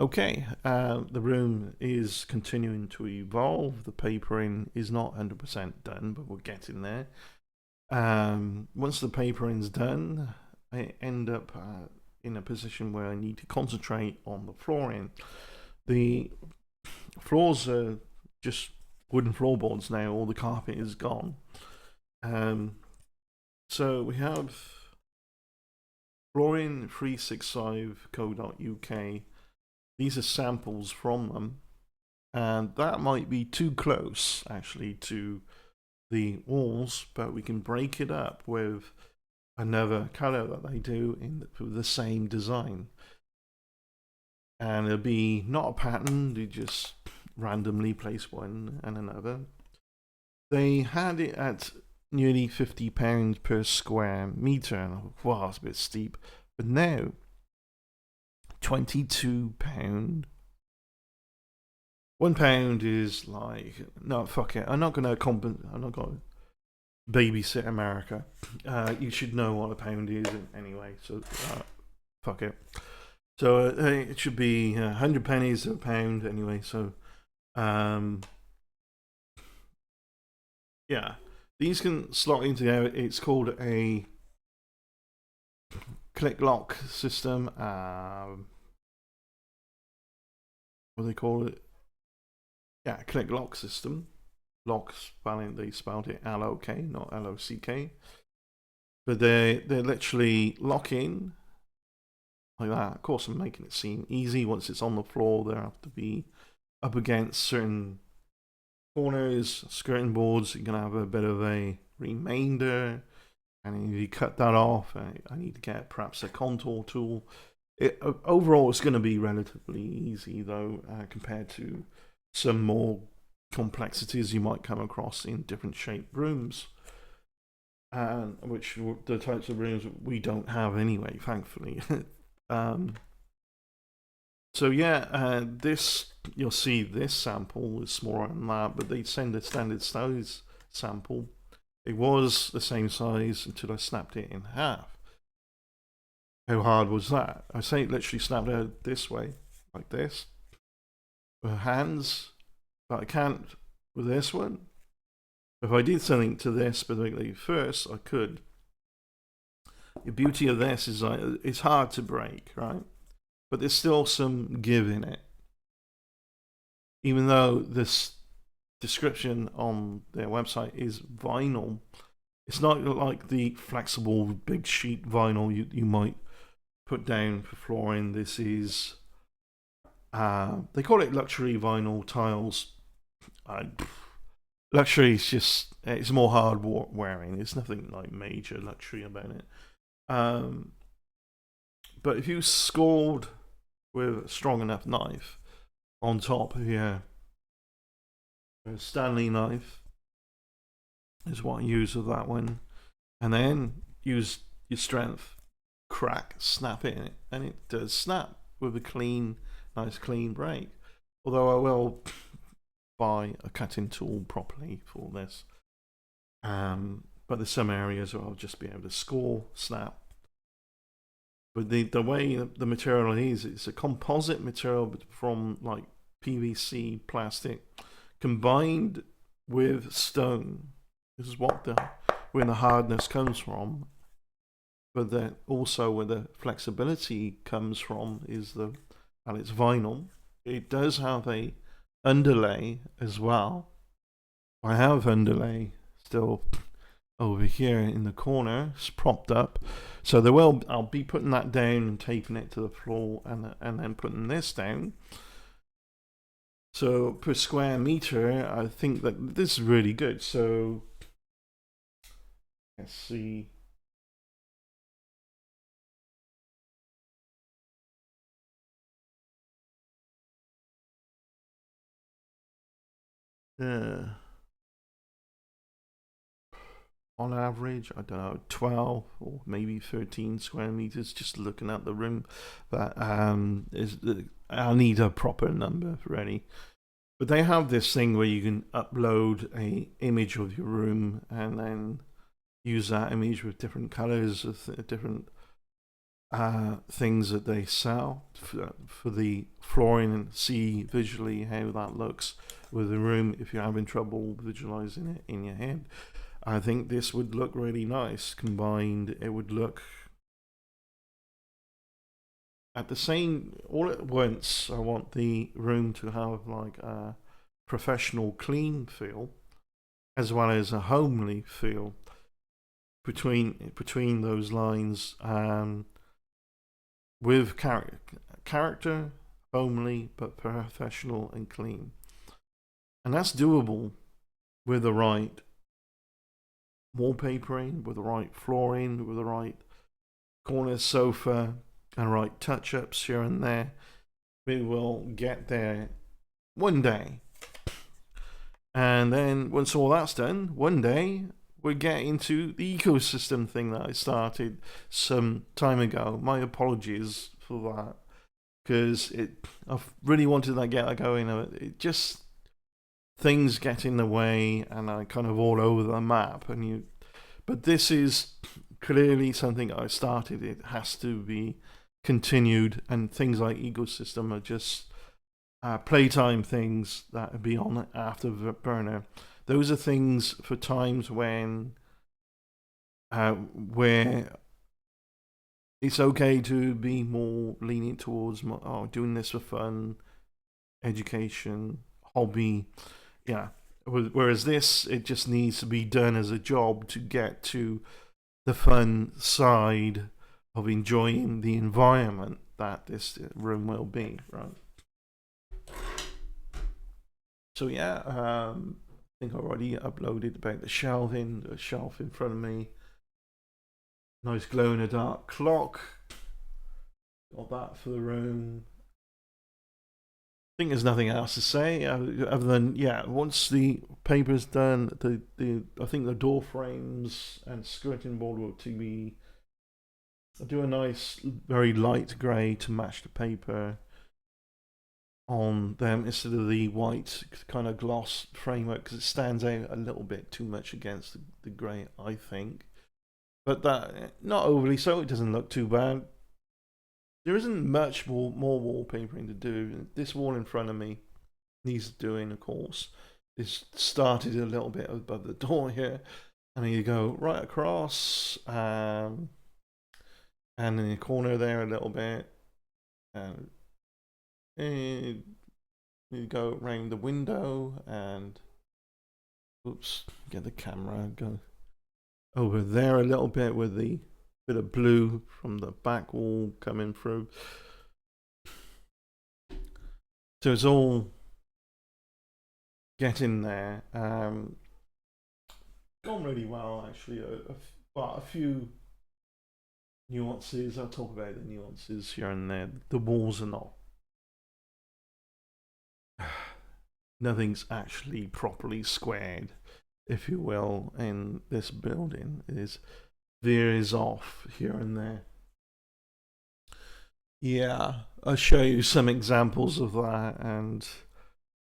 Okay, the room is continuing to evolve. The papering is not 100% done, but we're getting there. Once the papering's done, I end up in a position where I need to concentrate on the flooring. The floors are just wooden floorboards now. All the carpet is gone. So we have flooring365.co.uk. These are samples from them, and that might be too close actually to the walls, but we can break it up with another color that they do in the same design, and it'll be not a pattern. You just randomly place one and another. They had it at nearly £50 per square meter. Wow, it's a bit steep, but now £22. £1 is like, no, fuck it. I'm not gonna babysit America. You should know what a pound is anyway. So fuck it. So it should be 100 pennies a pound anyway. So yeah, these can slot into there. It's called a click lock system. What do they call it? Yeah, click lock system. Lock spelling, they spelled it L-O-K, not L-O-C-K. But they're literally lock in like that. Of course, I'm making it seem easy. Once it's on the floor, they have to be up against certain corners, skirting boards. You're gonna have a bit of a remainder, and if you cut that off, I need to get perhaps a contour tool. Overall, it's going to be relatively easy though, compared to some more complexities you might come across in different shaped rooms, and which the types of rooms we don't have anyway, thankfully. So yeah, this, you'll see this sample is smaller than that, but they send a standard size sample. It was the same size until I snapped it in half. How hard was that? I say it literally snapped out this way, like this, with hands, but I can't with this one. If I did something to this specifically first, I could. The beauty of this is like, it's hard to break, right? But there's still some give in it. Even though this description on their website is vinyl, it's not like the flexible big sheet vinyl you might put down for flooring. This is, they call it luxury vinyl tiles. Luxury is just, it's more hard wearing. There's nothing like major luxury about it. But if you scored with a strong enough knife on top here, a Stanley knife is what I use with that one, and then use your strength, crack, snap it, and it does snap with a clean, nice clean break. Although I will buy a cutting tool properly for this, but there's some areas where I'll just be able to score, snap. But the way the material is, it's a composite material from like PVC plastic combined with stone. This is what where the hardness comes from, but then also where the flexibility comes from is and it's vinyl. It does have a underlay as well. I have underlay still over here in the corner. It's propped up, so I'll be putting that down and taping it to the floor, and then putting this down. So per square meter, I think that this is really good. So let's see. On average, I don't know, 12 or maybe 13 square meters, just looking at the room. But I need a proper number really. But they have this thing where you can upload a image of your room and then use that image with different colors of different things that they sell for the flooring and see visually how that looks with the room if you're having trouble visualizing it in your head. I think this would look really nice combined. It would look at the same, all at once. I want the room to have like a professional clean feel as well as a homely feel between those lines, with character, homely but professional and clean. And that's doable with the right wallpapering, with the right flooring, with the right corner sofa and right touch-ups here and there. We will get there one day. And then once all that's done, one day we'll get into the ecosystem thing that I started some time ago. My apologies for that, because I've really wanted to get that going. It just, things get in the way and I kind of all over the map. But this is clearly something I started. It has to be continued, and things like ecosystem are just playtime things that would be on Afterburner. Those are things for times when where it's okay to be more lenient towards doing this for fun, education, hobby. Yeah. Whereas this, it just needs to be done as a job to get to the fun side of enjoying the environment that this room will be, right? So yeah, I think I already uploaded about the shelf in front of me. Nice glow in the dark clock. Got that for the room. I think there's nothing else to say other than, yeah, once the paper's done, I think the door frames and skirting board will be. I'll do a nice, very light grey to match the paper on them instead of the white kind of gloss framework, because it stands out a little bit too much against the grey, I think. But that, not overly so, it doesn't look too bad. There isn't much more wallpapering to do. This wall in front of me needs doing, of course. It's started a little bit above the door here, and then you go right across, and in the corner there a little bit, and you go around the window, and oops, get the camera, go over there a little bit with the bit of blue from the back wall coming through. So it's all getting there. Gone really well, actually. A few nuances. I'll talk about the nuances here and there. The walls are not. Nothing's actually properly squared, if you will, in this building. It veers off here and there. Yeah, I'll show you some examples of that, and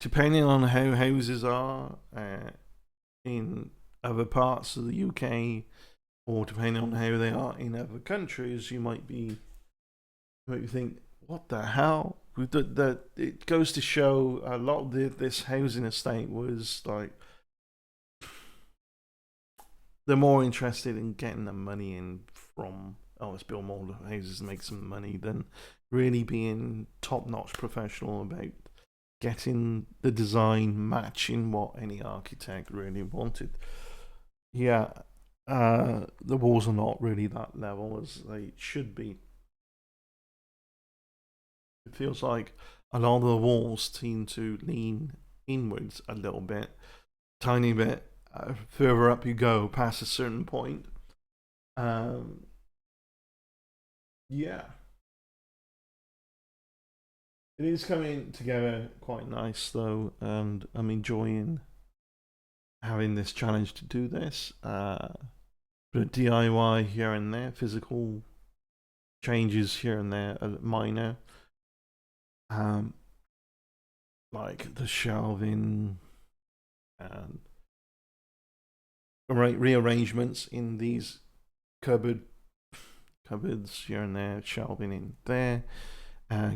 depending on how houses are in other parts of the UK, or depending on how they are in other countries, you might think, what the hell? It goes to show a lot of this housing estate was like, they're more interested in getting the money in from, let's build more houses and make some money, than really being top-notch professional about getting the design matching what any architect really wanted. Yeah, the walls are not really that level as they should be. It feels like a lot of the walls seem to lean inwards a little bit, tiny bit. Further up you go past a certain point. Yeah, it is coming together quite nice though, and I'm enjoying having this challenge to do this. But DIY here and there, physical changes here and there, minor. Like the shelving and rearrangements in these cupboard cupboards here and there, shelving in there,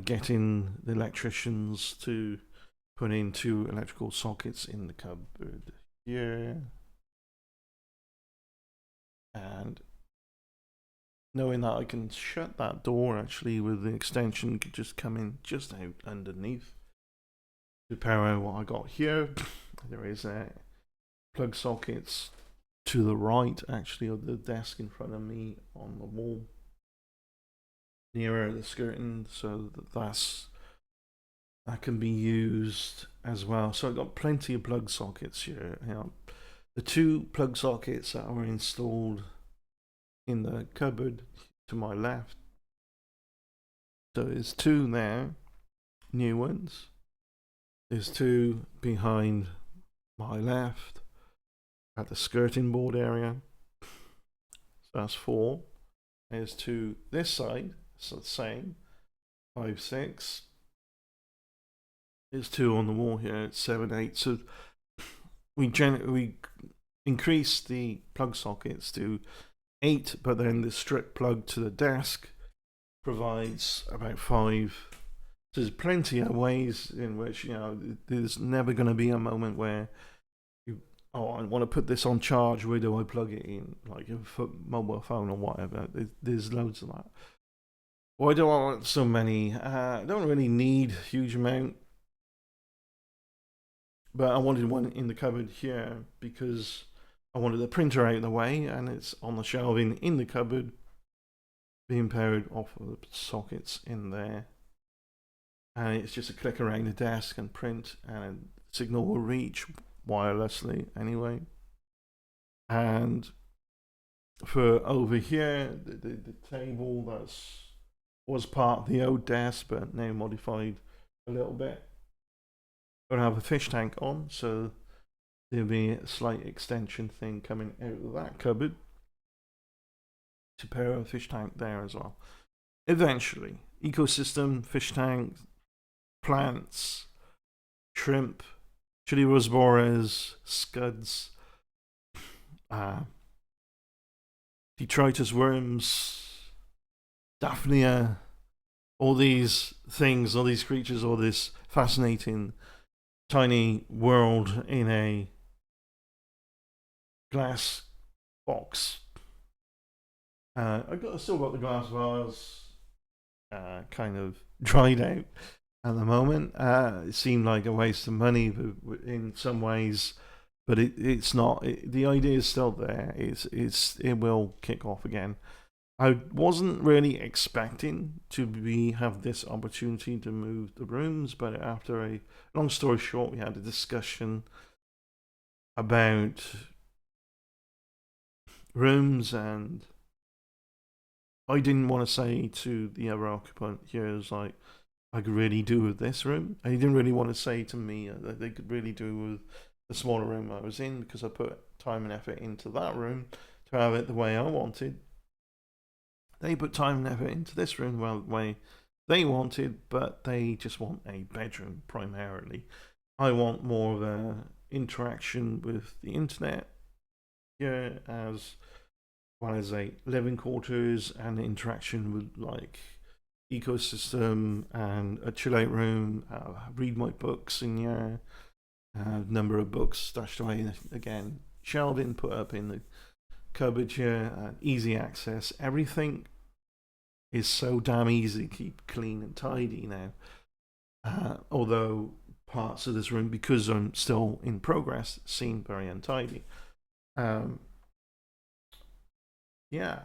getting the electricians to put in 2 electrical sockets in the cupboard here, and knowing that I can shut that door actually with the extension, could just come in just out underneath to power what I got here. There is plug sockets to the right actually of the desk in front of me on the wall nearer the skirting, so that can be used as well. So I've got plenty of plug sockets here. You know, the 2 plug sockets that were installed in the cupboard to my left, so there's 2 there, new ones. There's 2 behind my left at the skirting board area, so that's 4. There's 2 this side, so the same, 5, 6. There's 2 on the wall here, it's 7, 8. So we increased the plug sockets to 8, but then the strip plug to the desk provides about 5. So there's plenty of ways in which, you know, there's never going to be a moment where oh, I want to put this on charge, where do I plug it in? Like a mobile phone or whatever. There's loads of that. Why do I want so many? I don't really need a huge amount, but I wanted one in the cupboard here because I wanted the printer out of the way, and it's on the shelving in the cupboard, being powered off of the sockets in there. And it's just a click around the desk and print, and signal will reach wirelessly anyway. And for over here, the table was part of the old desk but now modified a little bit. Gonna have a fish tank on, so there'll be a slight extension thing coming out of that cupboard to power a fish tank there as well. Eventually, ecosystem, fish tank, plants, shrimp, chili rosboras, scuds, detritus worms, Daphnia, all these things, all these creatures, all this fascinating tiny world in a glass box. I still got the glass vase kind of dried out at the moment. It seemed like a waste of money in some ways, but it's not. The idea is still there. It will kick off again. I wasn't really expecting to have this opportunity to move the rooms, but after a long story short, we had a discussion about rooms, and I didn't want to say to the other occupant here, is like, I could really do with this room. And he didn't really want to say to me that they could really do with the smaller room I was in, because I put time and effort into that room to have it the way I wanted. They put time and effort into this room the way they wanted, but they just want a bedroom primarily. I want more of a interaction with the internet here, as well as a living quarters and interaction with like ecosystem and a chill out room. Read my books in here. Number of books stashed away again, shelving put up in the cupboard here, easy access. Everything is so damn easy to keep clean and tidy now. Although parts of this room, because I'm still in progress, seem very untidy. Yeah,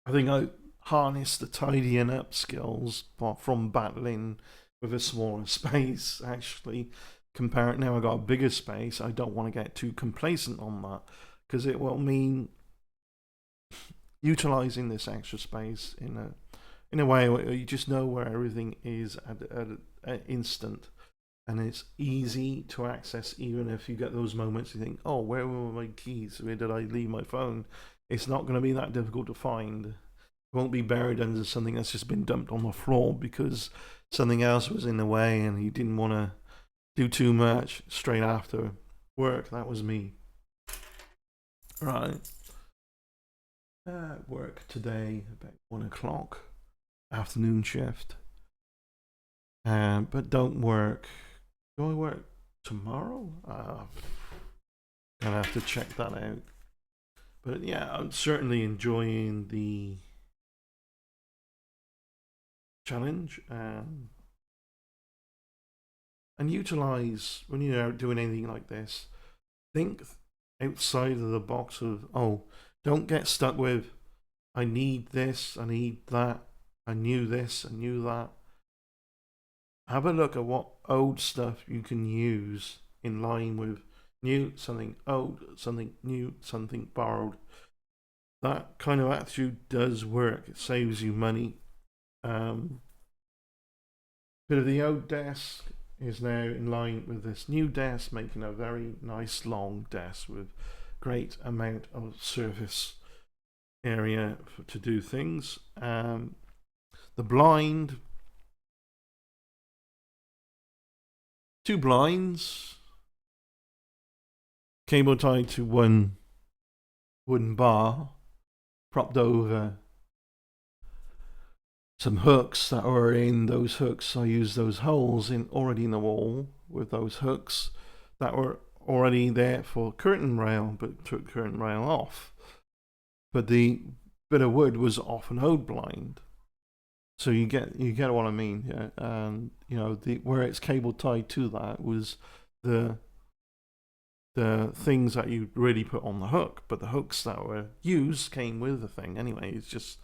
I think I harnessed the tidying up skills from battling with a smaller space. Actually, compare it now. I got a bigger space. I don't want to get too complacent on that, because it will mean utilizing this extra space in a way where you just know where everything is at an instant, and it's easy to access. Even if you get those moments you think, oh, where were my keys, where did I leave my phone, it's not going to be that difficult to find. It won't be buried under something that's just been dumped on the floor because something else was in the way and you didn't want to do too much straight after work. That was me. Right. Work today about 1 o'clock, afternoon shift. But don't work. Do I work tomorrow? I'll have to check that out. But yeah, I'm certainly enjoying the challenge. And utilize when you're out doing anything like this. Think outside of the box of, oh, don't get stuck with, I need this, I need that, I knew this, I knew that. Have a look at what old stuff you can use in line with new, something old, something new, something borrowed. That kind of attitude does work. It saves you money. Bit of the old desk is now in line with this new desk, making a very nice long desk with great amount of surface area to do things. The blind, 2 blinds, cable tied to one wooden bar, propped over some hooks that were in those hooks. I used those holes already in the wall with those hooks that were already there for curtain rail, but took curtain rail off. But the bit of wood was off an old blind, so you get what I mean. Yeah, and where it's cable tied to that was the things that you really put on the hook, but the hooks that were used came with the thing anyway. It's just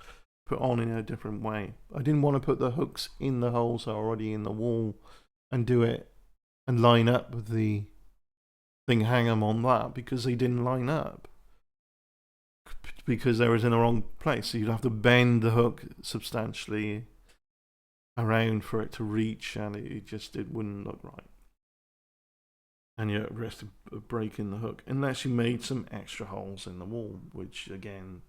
put on in a different way. I didn't want to put the hooks in the holes that are already in the wall and do it and line up with the thing, hang them on that, because they didn't line up because they was in the wrong place. So you'd have to bend the hook substantially around for it to reach, and it wouldn't look right. And you're at risk of breaking the hook unless you made some extra holes in the wall, which again,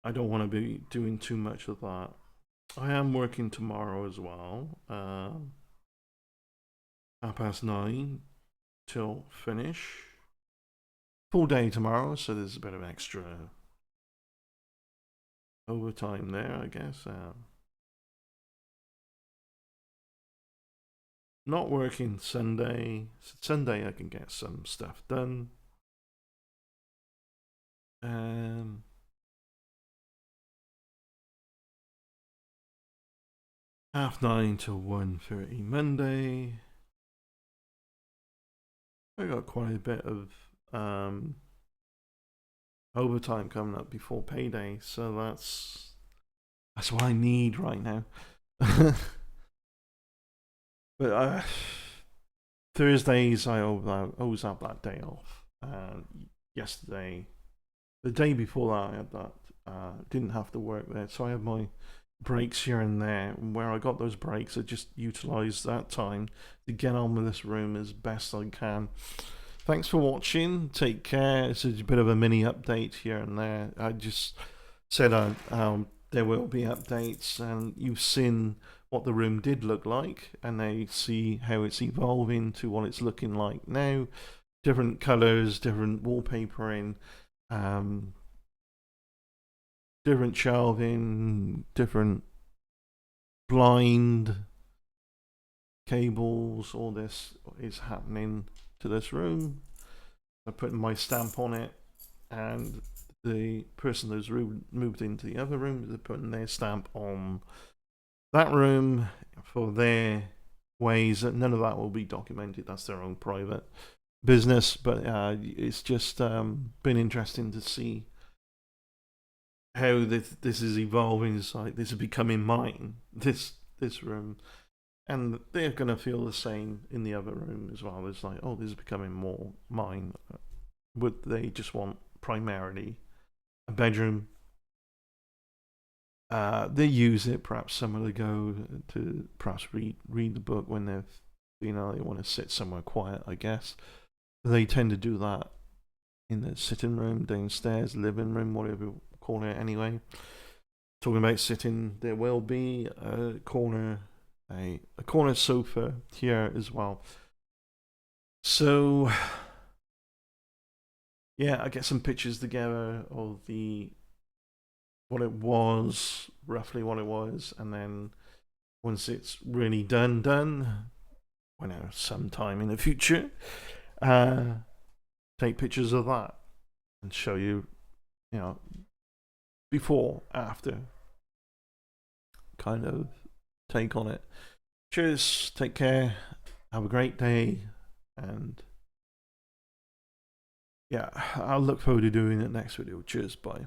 I don't want to be doing too much of that. I am working tomorrow as well. 9:30 till finish. Full day tomorrow, so there's a bit of extra overtime there, I guess. Not working Sunday. Sunday I can get some stuff done. 9:30 till 1:30 Monday. I got quite a bit of overtime coming up before payday, so that's what I need right now. But Thursdays I always have that day off. Yesterday, the day before that, I had that. Didn't have to work there, so I have my breaks here and there. And where I got those breaks, I just utilised that time to get on with this room as best I can. Thanks for watching. Take care. It's a bit of a mini update here and there. I just said there will be updates, and you've seen what the room did look like, and now you see how it's evolving to what it's looking like now. Different colours, different wallpapering, different shelving, different blind cables. All this is happening to this room. I'm putting my stamp on it, and the person who's moved into the other room is putting their stamp on that room for their ways. None of that will be documented. That's their own private business. But it's just been interesting to see how this is evolving. It's like this is becoming mine. This room, and they're gonna feel the same in the other room as well. It's like, oh, this is becoming more mine. Would they just want primarily a bedroom? They use it. Perhaps someone will go to perhaps read the book when they're, they want to sit somewhere quiet. I guess they tend to do that in the sitting room, downstairs, living room, whatever you call it. Anyway, talking about sitting, there will be a corner sofa here as well. So yeah, I get some pictures together of the what it was, roughly what it was, and then once it's really done, sometime in the future, take pictures of that and show you, before, after kind of take on it. Cheers, take care, have a great day, and yeah, I'll look forward to doing it next video. Cheers, bye.